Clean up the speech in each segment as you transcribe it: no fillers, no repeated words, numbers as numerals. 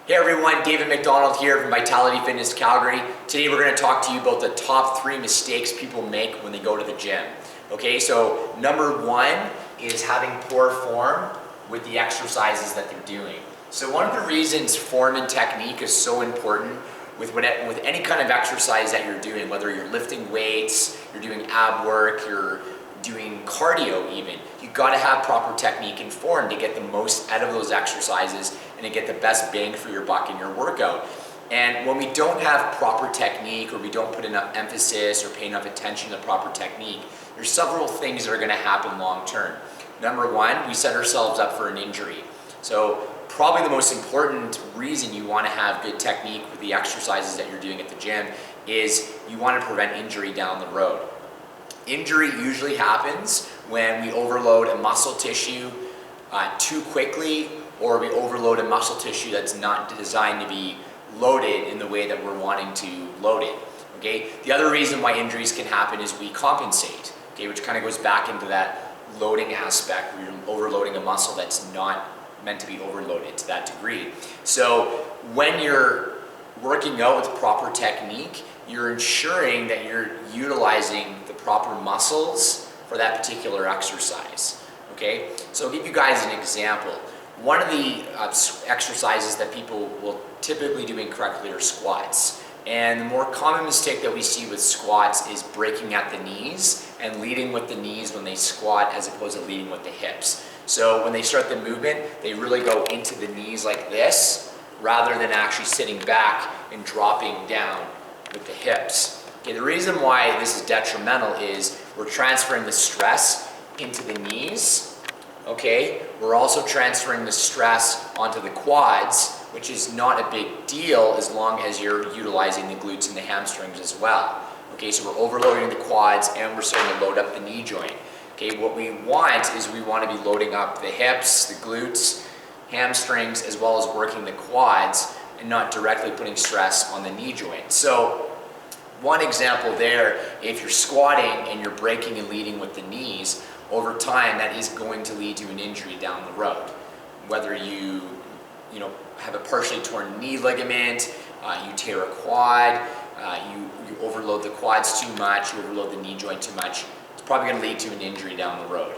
Hey everyone, David MacDonald here from Fitness Calgary. Today we're going to talk to you about the top 3 mistakes people make when they go to the gym. Okay, so number 1 is having poor form with the exercises that they're doing. So one of the reasons form and technique is so important with any kind of exercise that you're doing, whether you're lifting weights, you're doing ab work, you're doing cardio even, you've got to have proper technique and form to get the most out of those exercises and to get the best bang for your buck in your workout. And when we don't have proper technique, or we don't put enough emphasis or pay enough attention to proper technique, there's several things that are going to happen long term. Number 1, we set ourselves up for an injury. So probably the most important reason you want to have good technique with the exercises that you're doing at the gym is you want to prevent injury down the road. Injury usually happens when we overload a muscle tissue too quickly, or we overload a muscle tissue that's not designed to be loaded in the way that we're wanting to load it. Okay? The other reason why injuries can happen is we compensate, okay, which kind of goes back into that loading aspect where you're overloading a muscle that's not meant to be overloaded to that degree. So when you're working out with proper technique, you're ensuring that you're utilizing the proper muscles for that particular exercise. Okay, so I'll give you guys an example. One of the exercises that people will typically do incorrectly are squats. And the more common mistake that we see with squats is breaking at the knees and leading with the knees when they squat as opposed to leading with the hips. So when they start the movement, they really go into the knees like this rather than actually sitting back and dropping down with the hips. Okay, the reason why this is detrimental is we're transferring the stress into the knees. Okay, we're also transferring the stress onto the quads, which is not a big deal as long as you're utilizing the glutes and the hamstrings as well. Okay, so we're overloading the quads and we're starting to load up the knee joint. Okay, what we want is we want to be loading up the hips, the glutes, hamstrings, as well as working the quads and not directly putting stress on the knee joint. So one example there, if you're squatting and you're breaking and leading with the knees, over time that is going to lead to an injury down the road. Whether you have a partially torn knee ligament, you tear a quad, you overload the quads too much, you overload the knee joint too much, it's probably going to lead to an injury down the road.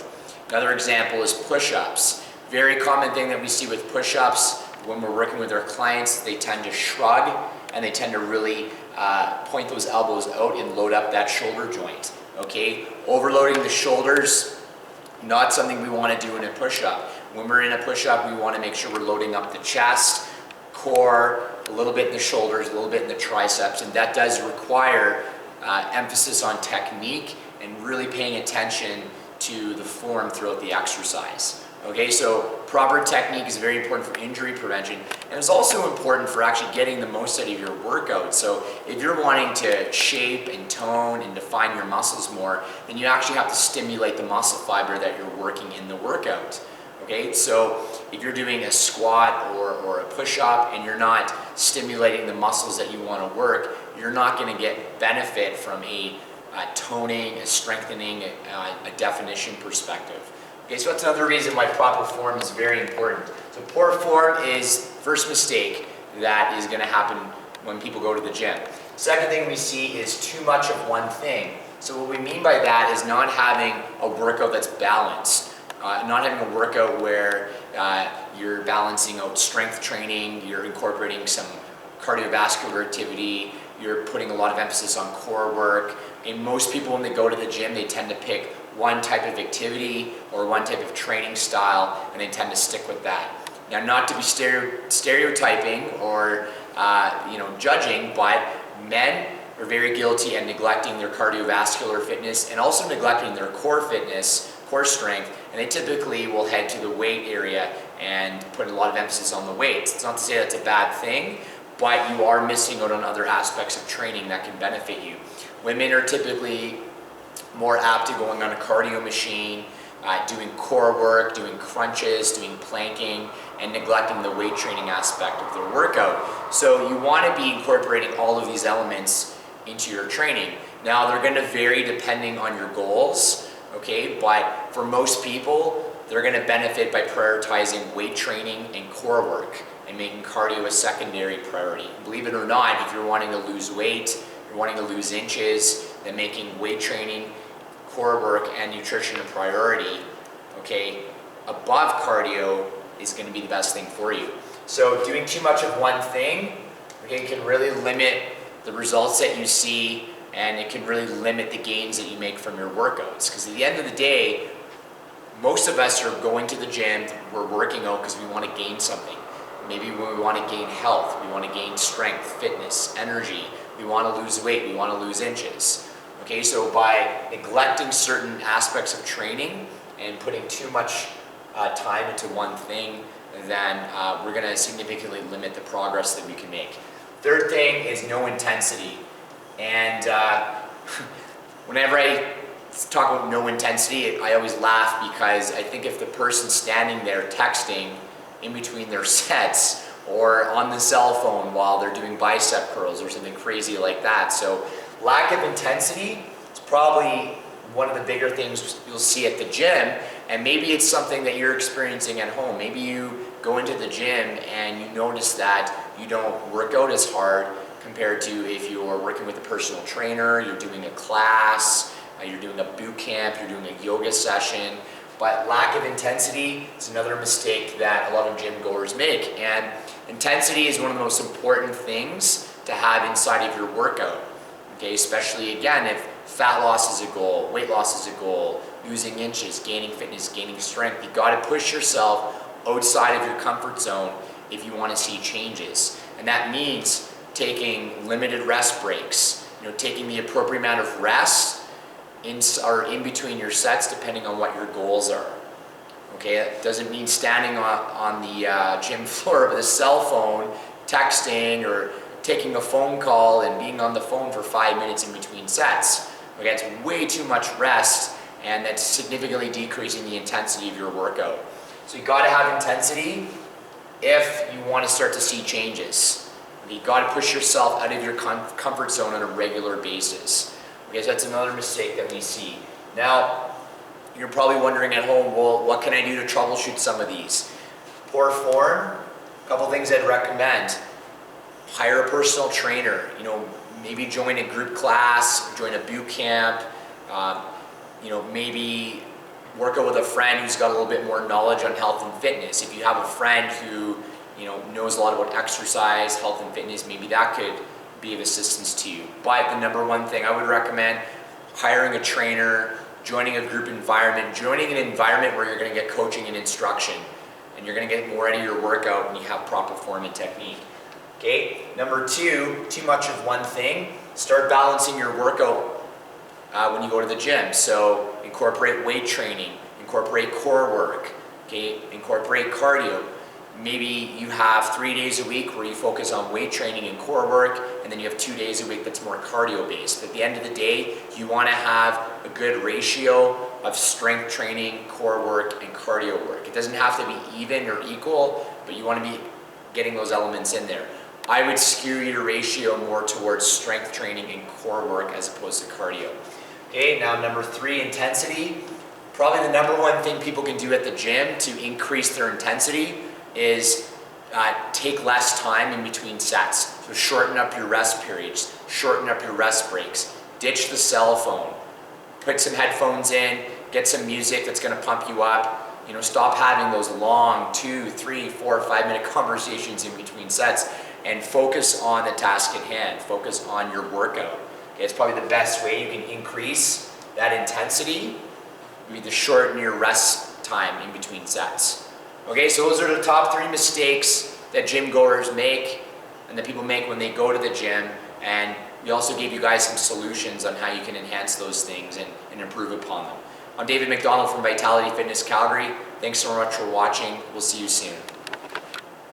Another example is push-ups. Very common thing that we see with push-ups when we're working with our clients, they tend to shrug and they tend to really point those elbows out and load up that shoulder joint. Okay, overloading the shoulders, not something we want to do in a push-up. When we're in a push-up, we want to make sure we're loading up the chest, core, a little bit in the shoulders, a little bit in the triceps, and that does require emphasis on technique and really paying attention to the form throughout the exercise. Okay, so proper technique is very important for injury prevention, and it's also important for actually getting the most out of your workout. So if you're wanting to shape and tone and define your muscles more, then you actually have to stimulate the muscle fiber that you're working in the workout. Okay, so if you're doing a squat or a push-up and you're not stimulating the muscles that you want to work, you're not going to get benefit from a toning, a strengthening, a definition perspective. Okay, so that's another reason why proper form is very important. So poor form is first mistake that is going to happen when people go to the gym. Second thing we see is too much of one thing. So what we mean by that is not having a workout that's balanced. Not having a workout where you're balancing out strength training, you're incorporating some cardiovascular activity, you're putting a lot of emphasis on core work. And most people, when they go to the gym, they tend to pick one type of activity or one type of training style, and they tend to stick with that. Now, not to be stereotyping or judging, but men are very guilty at neglecting their cardiovascular fitness and also neglecting their core fitness, core strength, and they typically will head to the weight area and put a lot of emphasis on the weights. It's not to say that's a bad thing, but you are missing out on other aspects of training that can benefit you. Women are typically more apt to going on a cardio machine, doing core work, doing crunches, doing planking, and neglecting the weight training aspect of their workout. So you want to be incorporating all of these elements into your training. Now they're going to vary depending on your goals, okay? But for most people, they're going to benefit by prioritizing weight training and core work. and making cardio a secondary priority. Believe it or not, if you're wanting to lose weight, you're wanting to lose inches, then making weight training, core work, and nutrition a priority, okay, above cardio is going to be the best thing for you. So doing too much of one thing, okay, can really limit the results that you see, and it can really limit the gains that you make from your workouts. Because at the end of the day, most of us are going to the gym, we're working out because we want to gain something. Maybe we want to gain health, we want to gain strength, fitness, energy, we want to lose weight, we want to lose inches. Okay, so by neglecting certain aspects of training and putting too much time into one thing, then we're going to significantly limit the progress that we can make. Third thing is no intensity. And whenever I talk about no intensity, I always laugh because I think if the person's standing there texting in between their sets or on the cell phone while they're doing bicep curls or something crazy like that. So lack of intensity is probably one of the bigger things you'll see at the gym, and maybe it's something that you're experiencing at home. Maybe you go into the gym and you notice that you don't work out as hard compared to if you're working with a personal trainer, you're doing a class, you're doing a boot camp, you're doing a yoga session. But lack of intensity is another mistake that a lot of gym goers make. And intensity is one of the most important things to have inside of your workout. Okay, especially again, if fat loss is a goal, weight loss is a goal, losing inches, gaining fitness, gaining strength, you gotta push yourself outside of your comfort zone if you wanna see changes. And that means taking limited rest breaks, taking the appropriate amount of rest in between your sets depending on what your goals are. Okay, that doesn't mean standing on the gym floor with a cell phone, texting or taking a phone call and being on the phone for 5 minutes in between sets. Okay, it's way too much rest, and that's significantly decreasing the intensity of your workout. So you gotta have intensity if you wanna start to see changes. You gotta push yourself out of your comfort zone on a regular basis. Okay, so that's another mistake that we see. Now, you're probably wondering at home, well, what can I do to troubleshoot some of these? Poor form, a couple things I'd recommend. Hire a personal trainer, maybe join a group class, join a boot camp, maybe work out with a friend who's got a little bit more knowledge on health and fitness. If you have a friend who knows a lot about exercise, health and fitness, maybe that could be of assistance to you. But the number one thing I would recommend, hiring a trainer, joining a group environment, joining an environment where you're gonna get coaching and instruction, and you're gonna get more out of your workout when you have proper form and technique. Okay, number two, too much of one thing. Start balancing your workout when you go to the gym. So incorporate weight training, incorporate core work, okay, incorporate cardio. Maybe you have 3 days a week where you focus on weight training and core work, and then you have 2 days a week that's more cardio based. But at the end of the day, you want to have a good ratio of strength training, core work, and cardio work. It doesn't have to be even or equal, but you want to be getting those elements in there. I would skew your ratio more towards strength training and core work as opposed to cardio. Okay, now number three, intensity. Probably the number one thing people can do at the gym to increase their intensity is take less time in between sets. So shorten up your rest periods, shorten up your rest breaks, ditch the cell phone, put some headphones in, get some music that's gonna pump you up. Stop having those long 2, 3, 4, 5 minute conversations in between sets and focus on the task at hand, focus on your workout. Okay, it's probably the best way you can increase that intensity, would be to shorten your rest time in between sets. Okay, so those are the top 3 mistakes that gym goers make and that people make when they go to the gym, and we also gave you guys some solutions on how you can enhance those things and improve upon them. I'm David MacDonald from Vitality Fitness Calgary. Thanks so much for watching. We'll see you soon.